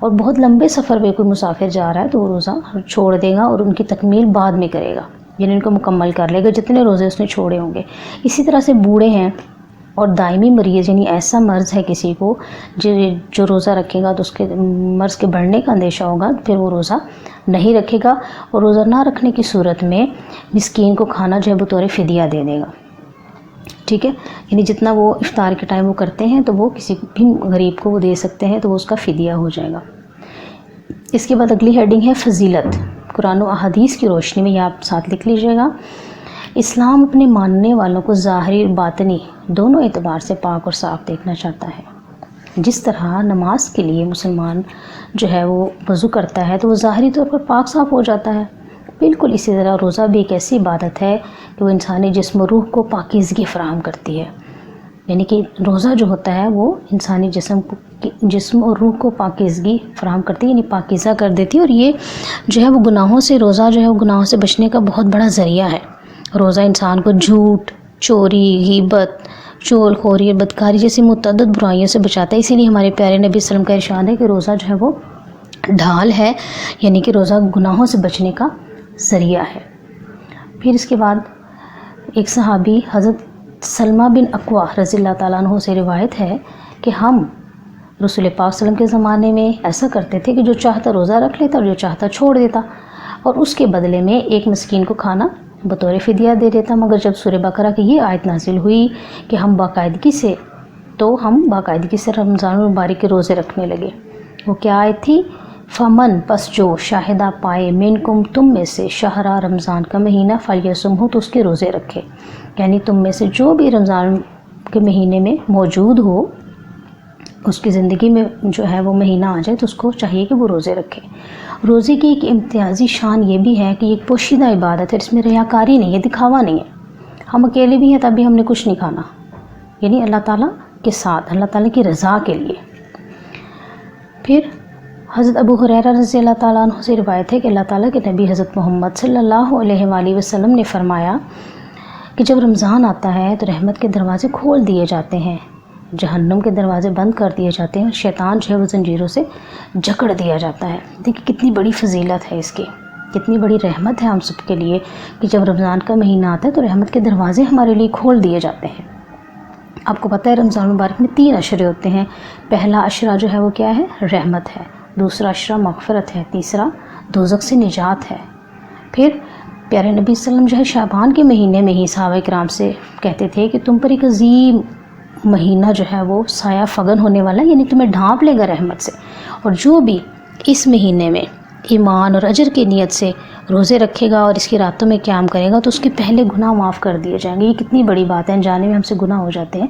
اور بہت لمبے سفر پہ کوئی مسافر جا رہا ہے تو وہ روزہ چھوڑ دے گا اور ان کی تکمیل بعد میں کرے گا، یعنی ان کو مکمل کر لے گا جتنے روزے اس نے چھوڑے ہوں گے۔ اسی طرح سے بوڑھے ہیں اور دائمی مریض، یعنی ایسا مرض ہے کسی کو جو روزہ رکھے گا تو اس کے مرض کے بڑھنے کا اندیشہ ہوگا، پھر وہ روزہ نہیں رکھے گا، اور روزہ نہ رکھنے کی صورت میں مسکین کو کھانا جو ہے بطور فدیہ دے دے گا، ٹھیک ہے، یعنی جتنا وہ افطار کے ٹائم وہ کرتے ہیں تو وہ کسی بھی غریب کو وہ دے سکتے ہیں، تو وہ اس کا فدیہ ہو جائے گا۔ اس کے بعد اگلی ہیڈنگ ہے فضیلت۔ قرآن و احادیث کی روشنی میں یہ آپ ساتھ لکھ لیجئے گا۔ اسلام اپنے ماننے والوں کو ظاہری اور باطنی دونوں اعتبار سے پاک اور صاف دیکھنا چاہتا ہے۔ جس طرح نماز کے لیے مسلمان جو ہے وہ وضو کرتا ہے تو وہ ظاہری طور پر پاک صاف ہو جاتا ہے، بالکل اسی طرح روزہ بھی ایک ایسی عبادت ہے کہ وہ انسانی جسم و روح کو پاکیزگی فراہم کرتی ہے، یعنی کہ روزہ جو ہوتا ہے وہ انسانی جسم اور روح کو پاکیزگی فراہم کرتی ہے، یعنی پاکیزہ کر دیتی ہے، اور یہ جو ہے وہ گناہوں سے، روزہ جو ہے وہ گناہوں سے بچنے کا بہت بڑا ذریعہ ہے۔ روزہ انسان کو جھوٹ، چوری، غیبت، چغل خوری اور بدکاری جیسی متعدد برائیوں سے بچاتا ہے۔ اسی لیے ہمارے پیارے نبی صلی اللہ علیہ وسلم کا ارشاد ہے کہ روزہ جو ہے وہ ڈھال ہے، یعنی کہ روزہ گناہوں سے بچنے کا ذریعہ ہے۔ پھر اس کے بعد ایک صحابی حضرت سلمہ بن اکوع رضی اللہ تعالیٰ عنہ سے روایت ہے کہ ہم رسول پاک صلی اللہ علیہ وسلم کے زمانے میں ایسا کرتے تھے کہ جو چاہتا روزہ رکھ لیتا اور جو چاہتا چھوڑ دیتا، اور اس کے بدلے میں ایک مسکین کو کھانا بطور فدیہ دے دیتا۔ مگر جب سورہ بقرہ کی یہ آیت نازل ہوئی کہ ہم باقاعدگی سے رمضان المبارک کے روزے رکھنے لگے۔ وہ کیا آیت تھی؟ فمن، پس جو شاہدہ پائے، منکم، تم میں سے، شہرا، رمضان کا مہینہ، فلیصمہ، تو اس کے روزے رکھے، یعنی تم میں سے جو بھی رمضان کے مہینے میں موجود ہو، اس کی زندگی میں جو ہے وہ مہینہ آ جائے تو اس کو چاہیے کہ وہ روزے رکھے۔ روزے کی ایک امتیازی شان یہ بھی ہے کہ یہ ایک پوشیدہ عبادت ہے، اس میں ریاکاری نہیں ہے، دکھاوا نہیں ہے۔ ہم اکیلے بھی ہیں تب بھی ہم نے کچھ نہیں کھانا، یعنی اللہ تعالیٰ کے ساتھ، اللہ تعالیٰ کی رضا کے لیے۔ پھر حضرت ابو ہریرہ رضی اللہ تعالیٰ عنہ سے روایت ہے کہ اللہ تعالیٰ کے نبی حضرت محمد صلی اللہ علیہ وآلہ وسلم نے فرمایا کہ جب رمضان آتا ہے تو رحمت کے دروازے کھول دیے جاتے ہیں، جہنم کے دروازے بند کر دیے جاتے ہیں، اور شیطان جو ہے وہ زنجیروں سے جکڑ دیا جاتا ہے۔ دیکھیں کتنی بڑی فضیلت ہے اس کی، کتنی بڑی رحمت ہے ہم سب کے لیے کہ جب رمضان کا مہینہ آتا ہے تو رحمت کے دروازے ہمارے لیے کھول دیے جاتے ہیں۔ آپ کو پتہ ہے رمضان المبارک میں 3 عشرے ہوتے ہیں۔ پہلا عشرہ جو ہے وہ کیا ہے؟ رحمت ہے، دوسرا عشرہ مغفرت ہے، تیسرا دوزخ سے نجات ہے۔ پھر پیارے نبی صلی اللہ علیہ وسلم جو ہے شعبان کے مہینے میں ہی صحابہ کرام سے کہتے تھے کہ تم پر ایک عظیم مہینہ جو ہے وہ سایہ فگن ہونے والا ہے، یعنی تمہیں ڈھانپ لے گا رحمت سے، اور جو بھی اس مہینے میں ایمان اور اجر کی نیت سے روزے رکھے گا اور اس کی راتوں میں قیام کرے گا تو اس کے پہلے گناہ معاف کر دیے جائیں گے۔ یہ کتنی بڑی بات ہے، انجانے میں ہم سے گناہ ہو جاتے ہیں،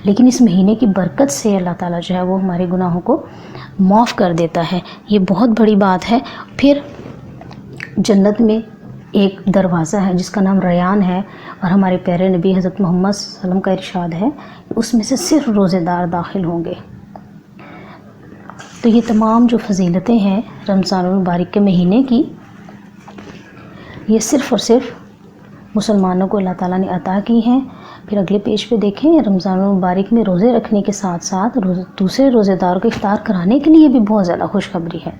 لیکن اس مہینے کی برکت سے اللہ تعالیٰ جو ہے وہ ہمارے گناہوں کو معاف کر دیتا ہے، یہ بہت بڑی بات ہے۔ پھر جنت میں ایک دروازہ ہے جس کا نام ریان ہے، اور ہمارے پیارے نبی حضرت محمد صلی اللہ علیہ وسلم کا ارشاد ہے اس میں سے صرف روزے دار داخل ہوں گے۔ تو یہ تمام جو فضیلتیں ہیں رمضان المبارک کے مہینے کی، یہ صرف اور صرف مسلمانوں کو اللہ تعالیٰ نے عطا کی ہیں۔ پھر اگلے پیج پہ دیکھیں، رمضان المبارک میں روزے رکھنے کے ساتھ ساتھ دوسرے روزے داروں کو افطار کرانے کے لیے بھی بہت زیادہ خوشخبری ہے۔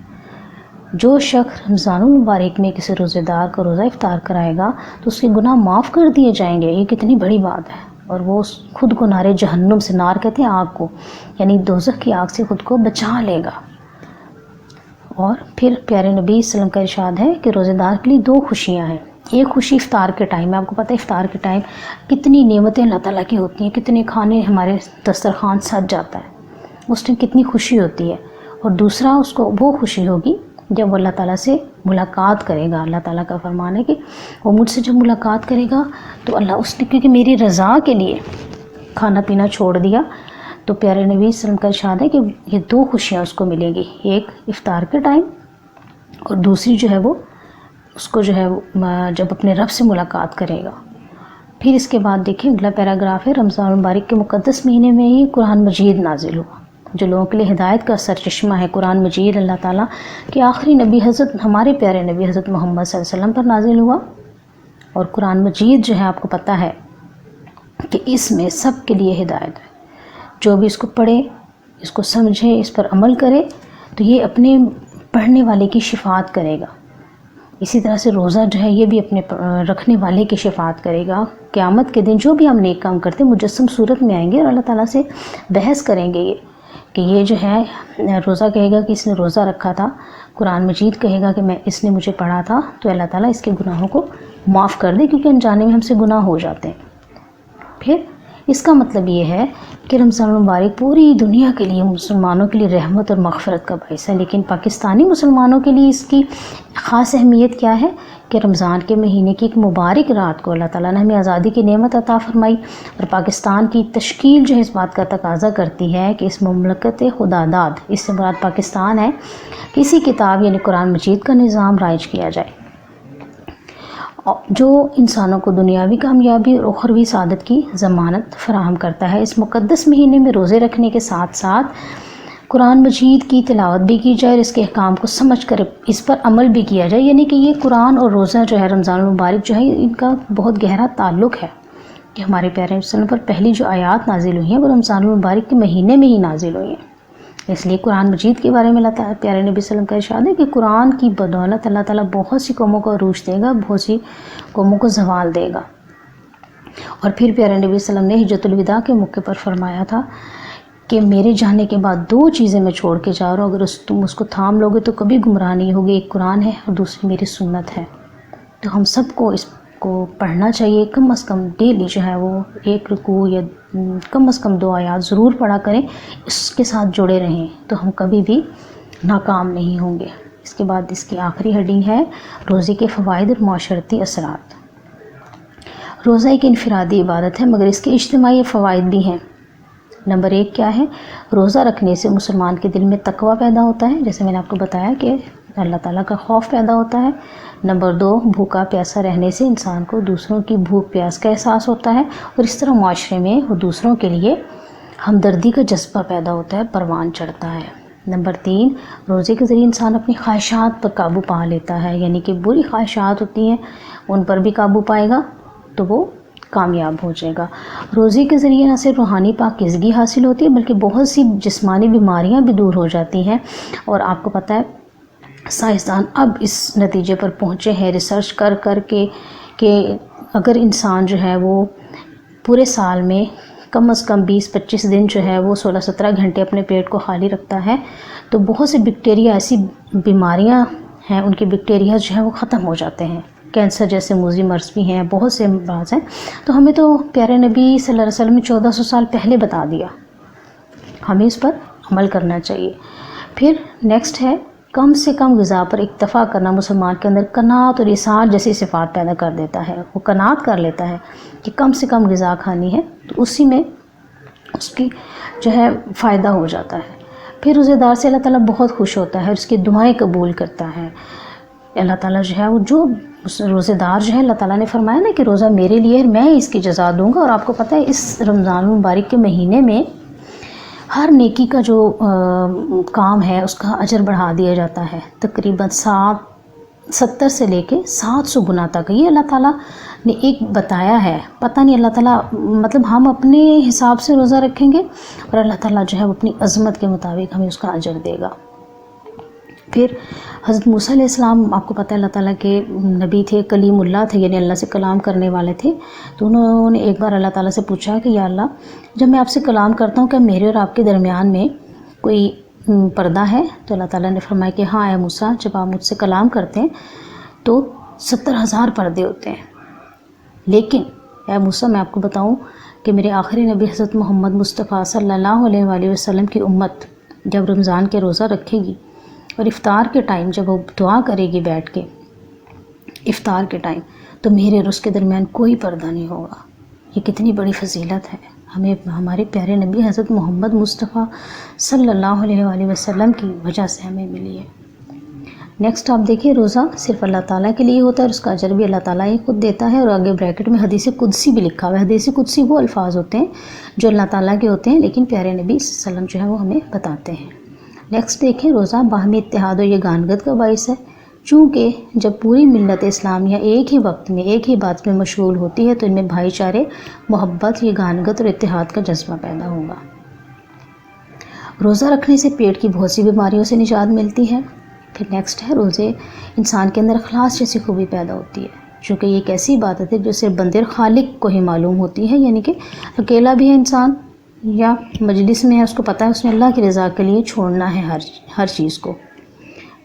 جو شخص رمضان المبارک میں کسی روزے دار کو روزہ افطار کرائے گا تو اس کے گناہ معاف کر دیے جائیں گے۔ یہ کتنی بڑی بات ہے، اور وہ خود کو نار جہنم سے، نار کہتے ہیں آگ کو، یعنی دوزخ کی آگ سے خود کو بچا لے گا۔ اور پھر پیارے نبی صلی اللہ علیہ وسلم کا ارشاد ہے کہ روزے دار کے لیے 2 خوشیاں ہیں۔ ایک خوشی افطار کے ٹائم ہے، آپ کو پتہ ہے افطار کے ٹائم کتنی نعمتیں اللہ تعالیٰ کی ہوتی ہیں، کتنے کھانے ہمارے دسترخوان سج جاتا ہے، اس ٹائم کتنی خوشی ہوتی ہے۔ اور دوسرا اس کو وہ خوشی ہوگی جب وہ اللہ تعالیٰ سے ملاقات کرے گا۔ اللہ تعالیٰ کا فرمان ہے کہ وہ مجھ سے جب ملاقات کرے گا تو اللہ اس نے کیونکہ میری رضا کے لیے کھانا پینا چھوڑ دیا، تو پیارے نبی صلی اللہ علیہ وسلم کا ارشاد ہے کہ یہ 2 خوشیاں اس کو ملیں گی، ایک افطار کے ٹائم اور دوسری جو ہے وہ اس کو جو ہے جب اپنے رب سے ملاقات کرے گا۔ پھر اس کے بعد دیکھیں اگلا پیراگراف ہے، رمضان المبارک کے مقدس مہینے میں ہی قرآن مجید نازل ہوا، جو لوگوں کے لیے ہدایت کا سرچشمہ ہے۔ قرآن مجید اللہ تعالیٰ کے آخری نبی حضرت ہمارے پیارے نبی حضرت محمد صلی اللہ علیہ وسلم پر نازل ہوا، اور قرآن مجید جو ہے آپ کو پتہ ہے کہ اس میں سب کے لیے ہدایت ہے۔ جو بھی اس کو پڑھے، اس کو سمجھے، اس پر عمل کرے تو یہ اپنے پڑھنے والے کی شفاعت کرے گا. اسی طرح سے روزہ جو ہے یہ بھی اپنے رکھنے والے کی شفاعت کرے گا. قیامت کے دن جو بھی ہم نیک کام کرتے ہیں مجسم صورت میں آئیں گے اور اللہ تعالیٰ سے بحث کریں گے کہ یہ جو ہے روزہ کہے گا کہ اس نے روزہ رکھا تھا، قرآن مجید کہے گا کہ اس نے مجھے پڑھا تھا، تو اللہ تعالیٰ اس کے گناہوں کو معاف کر دے کیونکہ انجانے میں ہم سے گناہ ہو جاتے ہیں. پھر اس کا مطلب یہ ہے کہ رمضان المبارک پوری دنیا کے لیے مسلمانوں کے لیے رحمت اور مغفرت کا باعث ہے، لیکن پاکستانی مسلمانوں کے لیے اس کی خاص اہمیت کیا ہے کہ رمضان کے مہینے کی ایک مبارک رات کو اللہ تعالیٰ نے ہمیں آزادی کی نعمت عطا فرمائی، اور پاکستان کی تشکیل جو ہے اس بات کا تقاضا کرتی ہے کہ اس مملکت خدا داد، اس سے مراد پاکستان ہے، کسی کتاب یعنی قرآن مجید کا نظام رائج کیا جائے جو انسانوں کو دنیاوی کامیابی اور اخروی سعادت کی ضمانت فراہم کرتا ہے. اس مقدس مہینے میں روزے رکھنے کے ساتھ ساتھ قرآن مجید کی تلاوت بھی کی جائے اور اس کے احکام کو سمجھ کر اس پر عمل بھی کیا جائے، یعنی کہ یہ قرآن اور روزہ جو ہے رمضان المبارک جو ہے ان کا بہت گہرا تعلق ہے کہ ہمارے پیارے وسلم پر پہلی جو آیات نازل ہوئی ہیں وہ رمضان المبارک کے مہینے میں ہی نازل ہوئی ہیں. اس لیے قرآن مجید کے بارے میں اللہ تعالیٰ پیارے نبی صلی اللہ علیہ وسلم کا ارشاد ہے کہ قرآن کی بدولت اللہ تعالیٰ بہت سی قوموں کو عروج دے گا، بہت سی قوموں کو زوال دے گا. اور پھر پیارے نبی صلی اللہ علیہ وسلم نے حجۃ الوداع کے موقع پر فرمایا تھا کہ میرے جانے کے بعد 2 چیزیں میں چھوڑ کے جا رہا ہوں، اگر تم اس کو تھام لوگے تو کبھی گمراہ نہیں ہوگے، ایک قرآن ہے اور دوسری میری سنت ہے. تو ہم سب کو اس کو پڑھنا چاہیے، کم از کم ڈیلی جو ہے وہ 1 رکوع یا کم از کم 2 آیات ضرور پڑھا کریں، اس کے ساتھ جڑے رہیں تو ہم کبھی بھی ناکام نہیں ہوں گے. اس کے بعد اس کی آخری ہیڈنگ ہے روزے کے فوائد اور معاشرتی اثرات. روزہ ایک انفرادی عبادت ہے مگر اس کے اجتماعی فوائد بھی ہیں. نمبر 1 کیا ہے؟ روزہ رکھنے سے مسلمان کے دل میں تقوی پیدا ہوتا ہے، جیسے میں نے آپ کو بتایا کہ اللہ تعالیٰ کا خوف پیدا ہوتا ہے. نمبر 2 بھوکا پیاسا رہنے سے انسان کو دوسروں کی بھوک پیاس کا احساس ہوتا ہے اور اس طرح معاشرے میں وہ دوسروں کے لیے ہمدردی کا جذبہ پیدا ہوتا ہے، پروان چڑھتا ہے. نمبر 3 روزے کے ذریعے انسان اپنی خواہشات پر قابو پا لیتا ہے، یعنی کہ بری خواہشات ہوتی ہیں ان پر بھی قابو پائے گا تو وہ کامیاب ہو جائے گا. روزے کے ذریعے نہ صرف روحانی پاکیزگی حاصل ہوتی ہے بلکہ بہت سی جسمانی بیماریاں بھی دور ہو جاتی ہیں. اور آپ کو پتہ ہے سائنسدان اب اس نتیجے پر پہنچے ہیں ریسرچ کر کے کہ اگر انسان جو ہے وہ پورے سال میں کم از کم 20-25 دن جو ہے وہ 16-17 گھنٹے اپنے پیٹ کو خالی رکھتا ہے تو بہت سے بیکٹیریا، ایسی بیماریاں ہیں ان کے بیکٹیریا جو ہیں وہ ختم ہو جاتے ہیں. کینسر جیسے موذی مرض بھی ہیں، بہت سے امراض ہیں. تو ہمیں تو پیارے نبی صلی اللہ علیہ وسلم نے 1400 سال پہلے بتا دیا، ہمیں اس پر عمل کرنا چاہیے. پھر نیکسٹ ہے کم سے کم غذا پر اکتفا کرنا مسلمان کے اندر قناعت اور اثار جیسی صفات پیدا کر دیتا ہے. وہ قناعت کر لیتا ہے کہ کم سے کم غذا کھانی ہے تو اسی میں اس کی جو ہے فائدہ ہو جاتا ہے. پھر روزے دار سے اللہ تعالیٰ بہت خوش ہوتا ہے، اس کی دعائیں قبول کرتا ہے. اللہ تعالیٰ جو ہے وہ جو روزے دار جو ہے اللہ تعالیٰ نے فرمایا نا کہ روزہ میرے لیے میں اس کی جزا دوں گا. اور آپ کو پتہ ہے اس رمضان المبارک کے مہینے میں ہر نیکی کا جو کام ہے اس کا اجر بڑھا دیا جاتا ہے، تقریباً 70 سے لے کے 700 گنا تک. یہ اللہ تعالیٰ نے ایک بتایا ہے، پتہ نہیں اللہ تعالیٰ مطلب ہم اپنے حساب سے روزہ رکھیں گے اور اللہ تعالیٰ جو ہے وہ اپنی عظمت کے مطابق ہمیں اس کا اجر دے گا. پھر حضرت موسیٰ علیہ السلام آپ کو پتہ ہے اللہ تعالیٰ کے نبی تھے، کلیم اللہ تھے، یعنی اللہ سے کلام کرنے والے تھے. تو انہوں نے ایک بار اللہ تعالیٰ سے پوچھا کہ یا اللہ جب میں آپ سے کلام کرتا ہوں کیا میرے اور آپ کے درمیان میں کوئی پردہ ہے؟ تو اللہ تعالیٰ نے فرمایا کہ ہاں اے موسیٰ، جب آپ مجھ سے کلام کرتے ہیں تو 70,000 پردے ہوتے ہیں. لیکن اے موسیٰ میں آپ کو بتاؤں کہ میرے آخری نبی حضرت محمد مصطفیٰ صلی اللہ علیہ وآلہ وسلم کی امت جب رمضان کے روزہ رکھے گی اور افطار کے ٹائم جب وہ دعا کرے گی بیٹھ کے افطار کے ٹائم تو میرے اور اس کے درمیان کوئی پردہ نہیں ہوگا. یہ کتنی بڑی فضیلت ہے، ہمیں ہمارے پیارے نبی حضرت محمد مصطفیٰ صلی اللہ علیہ وآلہ وسلم کی وجہ سے ہمیں ملی ہے. نیکسٹ آپ دیکھیے روزہ صرف اللہ تعالیٰ کے لیے ہوتا ہے اور اس کا اجر بھی اللہ تعالیٰ ہی خود دیتا ہے. اور آگے بریکٹ میں حدیث قدسی بھی لکھا ہوا ہے. حدیث قدسی وہ الفاظ ہوتے ہیں جو اللہ تعالیٰ کے ہوتے ہیں لیکن پیارے نبی صلی اللہ علیہ وسلم جو ہے وہ ہمیں بتاتے ہیں. نیکسٹ دیکھیں روزہ باہمی اتحاد و یگانگت کا باعث ہے، چونکہ جب پوری ملت اسلامیہ ایک ہی وقت میں ایک ہی بات میں مشغول ہوتی ہے تو ان میں بھائی چارے، محبت، یگانگت اور اتحاد کا جذبہ پیدا ہوگا. روزہ رکھنے سے پیٹ کی بہت سی بیماریوں سے نجات ملتی ہے۔ پھر نیکسٹ ہے روزے انسان کے اندر اخلاص جیسی خوبی پیدا ہوتی ہے، چونکہ یہ ایک ایسی عبادت ہے جو صرف بندے اور خالق کو ہی معلوم ہوتی ہے، یعنی کہ اکیلا بھی ہے انسان یا مجلس میں ہے، اس کو پتہ ہے اس نے اللہ کی رضا کے لیے چھوڑنا ہے ہر چیز کو۔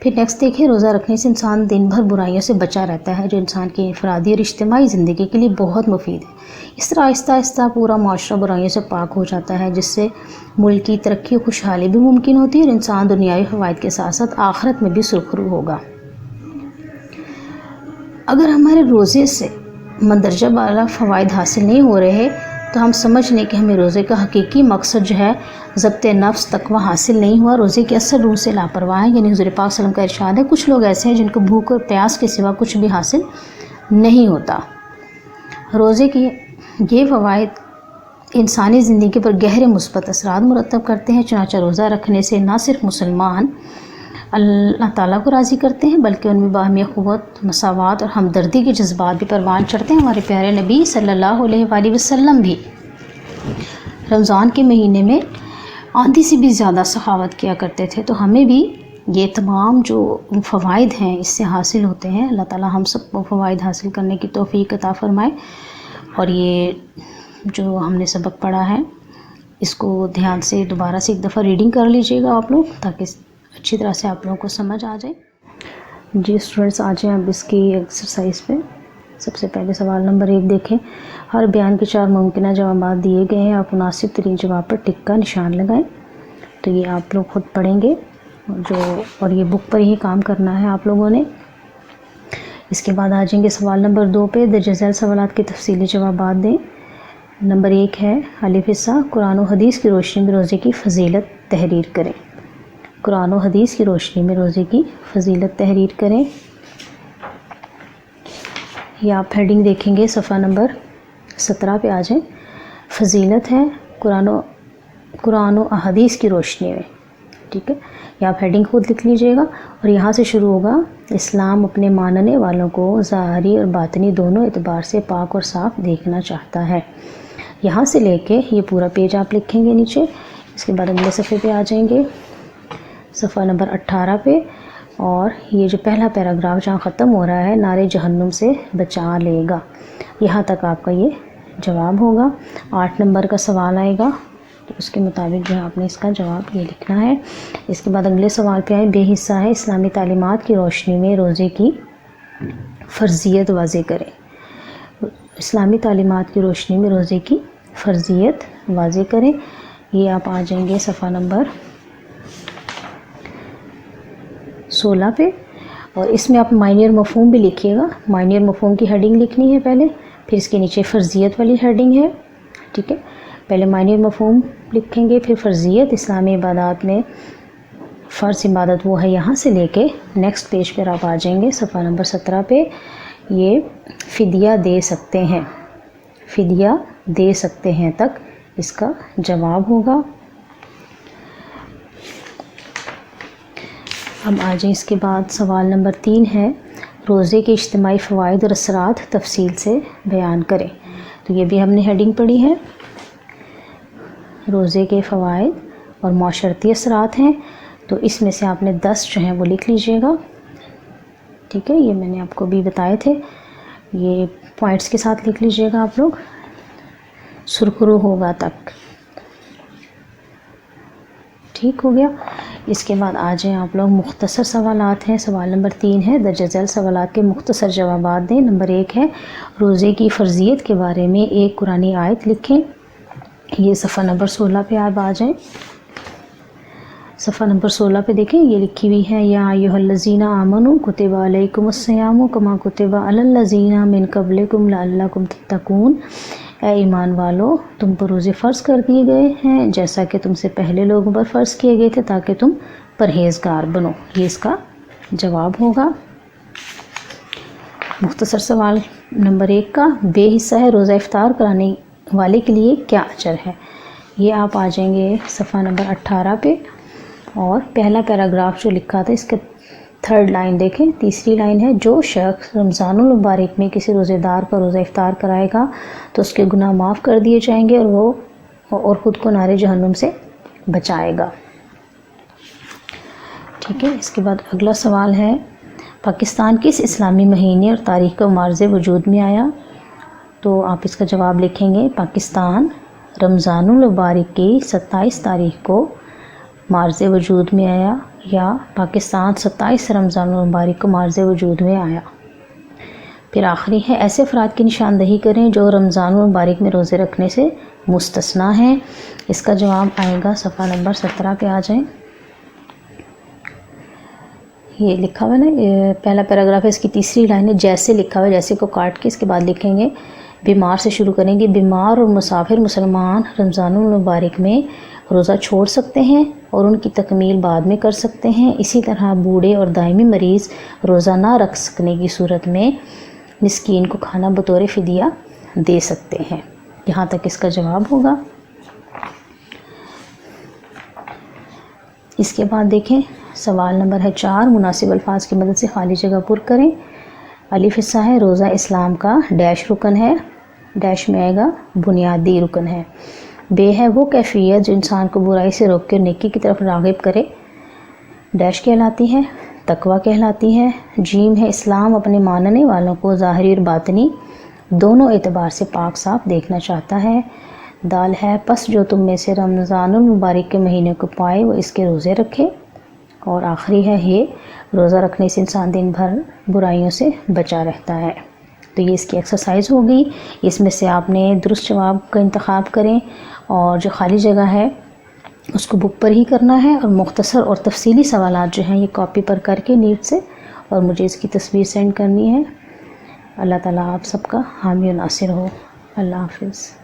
پھر نیکسٹ دیکھیں، روزہ رکھنے سے انسان دن بھر برائیوں سے بچا رہتا ہے، جو انسان کی انفرادی اور اجتماعی زندگی کے لیے بہت مفید ہے۔ اس طرح آہستہ آہستہ پورا معاشرہ برائیوں سے پاک ہو جاتا ہے، جس سے ملک کی ترقی و خوشحالی بھی ممکن ہوتی ہے اور انسان دنیاوی فوائد کے ساتھ ساتھ آخرت میں بھی سرخرو ہوگا۔ اگر ہمارے روزے سے مندرجہ بالا فوائد حاصل نہیں ہو رہے تو ہم سمجھ لیں کہ ہمیں روزے کا حقیقی مقصد جو ہے ضبط نفس تقوی حاصل نہیں ہوا، روزے کے اثر روح سے لاپرواہ ہیں۔ یعنی حضور پاک صلی اللہ علیہ وسلم کا ارشاد ہے، کچھ لوگ ایسے ہیں جن کو بھوک اور پیاس کے سوا کچھ بھی حاصل نہیں ہوتا۔ روزے کی یہ فوائد انسانی زندگی پر گہرے مثبت اثرات مرتب کرتے ہیں، چنانچہ روزہ رکھنے سے نہ صرف مسلمان اللہ تعالیٰ کو راضی کرتے ہیں بلکہ ان میں باہمی اخوت، مساوات اور ہمدردی کے جذبات بھی پروان چڑھتے ہیں۔ ہمارے پیارے نبی صلی اللہ علیہ وآلہ وسلم بھی رمضان کے مہینے میں آدھی سے بھی زیادہ سخاوت کیا کرتے تھے، تو ہمیں بھی یہ تمام جو فوائد ہیں اس سے حاصل ہوتے ہیں۔ اللہ تعالیٰ ہم سب کو فوائد حاصل کرنے کی توفیق عطا فرمائے۔ اور یہ جو ہم نے سبق پڑھا ہے اس کو دھیان سے دوبارہ سے ایک دفعہ ریڈنگ کر لیجئے گا آپ لوگ، تاکہ اچھی طرح سے آپ لوگوں کو سمجھ آ جائے۔ جی اسٹوڈنٹس، آ جائیں اب اس کی ایکسرسائز پہ۔ سب سے پہلے سوال نمبر 1 دیکھیں، ہر بیان کے 4 ممکنہ جوابات دیے گئے ہیں، آپ مناسب ترین جواب پر ٹک کا نشان لگائیں۔ تو یہ آپ لوگ خود پڑھیں گے اور یہ بک پر ہی کام کرنا ہے آپ لوگوں نے۔ اس کے بعد آ جائیں گے سوال نمبر 2 پہ، درج ذیل سوالات کے تفصیلی جوابات دیں۔ نمبر 1 ہے الف حصہ، قرآن و حدیث کی روشنی میں روزے کی فضیلت تحریر کریں۔ قرآن و حدیث کی روشنی میں روزے کی فضیلت تحریر کریں۔ یہ آپ ہیڈنگ دیکھیں گے صفحہ نمبر 17 پہ آ جائیں۔ فضیلت ہے قرآن و احادیث کی روشنی میں، ٹھیک ہے، یہ آپ ہیڈنگ خود لکھ لیجئے گا۔ اور یہاں سے شروع ہوگا، اسلام اپنے ماننے والوں کو ظاہری اور باطنی دونوں اعتبار سے پاک اور صاف دیکھنا چاہتا ہے۔ یہاں سے لے کے یہ پورا پیج آپ لکھیں گے نیچے۔ اس کے بعد اگلے صفحے پہ آ جائیں گے، صفحہ نمبر 18 پہ، اور یہ جو پہلا پیراگراف جہاں ختم ہو رہا ہے، نارے جہنم سے بچا لے گا، یہاں تک آپ کا یہ جواب ہوگا۔ 8 نمبر کا سوال آئے گا، تو اس کے مطابق جو ہے آپ نے اس کا جواب یہ لکھنا ہے۔ اس کے بعد اگلے سوال پہ آئے، بے حصہ ہے، اسلامی تعلیمات کی روشنی میں روزے کی فرضیت واضح کریں۔ اسلامی تعلیمات کی روشنی میں روزے کی فرضیت واضح کریں، یہ آپ آ جائیں گے صفحہ نمبر 16 پہ۔ اور اس میں آپ معنی اور مفہوم بھی لکھیے گا، معنی اور مفہوم کی ہیڈنگ لکھنی ہے پہلے، پھر اس کے نیچے فرضیت والی ہیڈنگ ہے، ٹھیک ہے۔ پہلے معنی اور مفہوم لکھیں گے، پھر فرضیت۔ اسلامی عبادات میں فرض عبادت وہ ہے، یہاں سے لے کے نیکسٹ پیج پر آپ آ جائیں گے صفحہ نمبر 17 پہ، یہ فدیہ دے سکتے ہیں، فدیہ دے سکتے ہیں تک اس کا جواب ہوگا۔ اب آ جائیں اس کے بعد سوال نمبر 3 ہے، روزے کے اجتماعی فوائد اور اثرات تفصیل سے بیان کریں۔ تو یہ بھی ہم نے ہیڈنگ پڑھی ہے، روزے کے فوائد اور معاشرتی اثرات ہیں، تو اس میں سے آپ نے 10 جو ہیں وہ لکھ لیجئے گا، ٹھیک ہے۔ یہ میں نے آپ کو بھی بتائے تھے، یہ پوائنٹس کے ساتھ لکھ لیجئے گا آپ لوگ، سرخرو ہوگا تک، ٹھیک ہو گیا۔ اس کے بعد آ جائیں آپ لوگ، مختصر سوالات ہیں۔ سوال نمبر 3 ہے، درج ذیل سوالات کے مختصر جوابات دیں۔ نمبر 1 ہے، روزے کی فرضیت کے بارے میں ایک قرآنی آیت لکھیں، یہ صفحہ نمبر 16 پہ آپ آ جائیں۔ صفحہ نمبر 16 پہ دیکھیں، یہ لکھی ہوئی ہے، یا ایھا الذین آمنوا کتب علیکم الصیام کما کتب علی الذین من قبلکم لعلکم تتقون، اے ایمان والو تم پر روزے فرض کر دیے گئے ہیں جیسا کہ تم سے پہلے لوگوں پر فرض کیے گئے تھے تاکہ تم پرہیزگار بنو، یہ اس کا جواب ہوگا۔ مختصر سوال نمبر 1 کا، بے حصہ ہے، روزہ افطار کرانے والے کے لیے کیا اجر ہے، یہ آپ آ جائیں گے صفحہ نمبر 18 پہ، اور پہلا پیراگراف جو لکھا تھا اس کے 3rd لائن دیکھیں، تیسری لائن ہے، جو شخص رمضان المبارک میں کسی روزے دار کا روزہ افطار کرائے گا تو اس کے گناہ معاف کر دیے جائیں گے اور خود کو نار جہنم سے بچائے گا۔ ٹھیک ہے. اس کے بعد اگلا سوال ہے پاکستان کس اسلامی مہینے اور تاریخ کو مارز وجود میں آیا؟ تو آپ اس کا جواب لکھیں گے پاکستان رمضان المبارک کی 27 تاریخ کو مارز وجود میں آیا، یا پاکستان 27 رمضان المبارک کو مارز وجود میں آیا. پھر آخری ہے ایسے افراد کی نشاندہی کریں جو رمضان المبارک میں روزے رکھنے سے مستثنیٰ ہیں. اس کا جواب آئے گا صفحہ نمبر 17 پہ. آ جائیں. یہ لکھا ہوا ہے نا، پہلا پیراگراف ہے، اس کی تیسری لائن ہے جیسے لکھا ہوا ہے، جیسے کو کاٹ کے اس کے بعد لکھیں گے بیمار سے شروع کریں گے. بیمار اور مسافر مسلمان رمضان المبارک میں روزہ چھوڑ سکتے ہیں اور ان کی تکمیل بعد میں کر سکتے ہیں. اسی طرح بوڑھے اور دائمی مریض روزہ نہ رکھ سکنے کی صورت میں مسکین کو کھانا بطور فدیہ دے سکتے ہیں. یہاں تک اس کا جواب ہوگا. اس کے بعد دیکھیں سوال نمبر ہے 4، مناسب الفاظ کی مدد سے خالی جگہ پر کریں. الف حصہ ہے روزہ اسلام کا ڈیش رکن ہے، ڈیش میں آئے گا بنیادی رکن ہے. بے ہے وہ کیفیت جو انسان کو برائی سے روک کے نیکی کی طرف راغب کرے، ڈیش کہلاتی ہے، تقویٰ کہلاتی ہے. جیم ہے اسلام اپنے ماننے والوں کو ظاہری اور باطنی دونوں اعتبار سے پاک صاف دیکھنا چاہتا ہے. دال ہے پس جو تم میں سے رمضان المبارک کے مہینے کو پائے وہ اس کے روزے رکھے. اور آخری ہے یہ روزہ رکھنے سے انسان دن بھر برائیوں سے بچا رہتا ہے. تو یہ اس کی ایکسرسائز ہوگی. اس میں سے آپ نے درست جواب کا انتخاب کریں اور جو خالی جگہ ہے اس کو بک پر ہی کرنا ہے، اور مختصر اور تفصیلی سوالات جو ہیں یہ کاپی پر کر کے نیٹ سے اور مجھے اس کی تصویر سینڈ کرنی ہے. اللہ تعالیٰ آپ سب کا حامی و ناصر ہو. اللہ حافظ.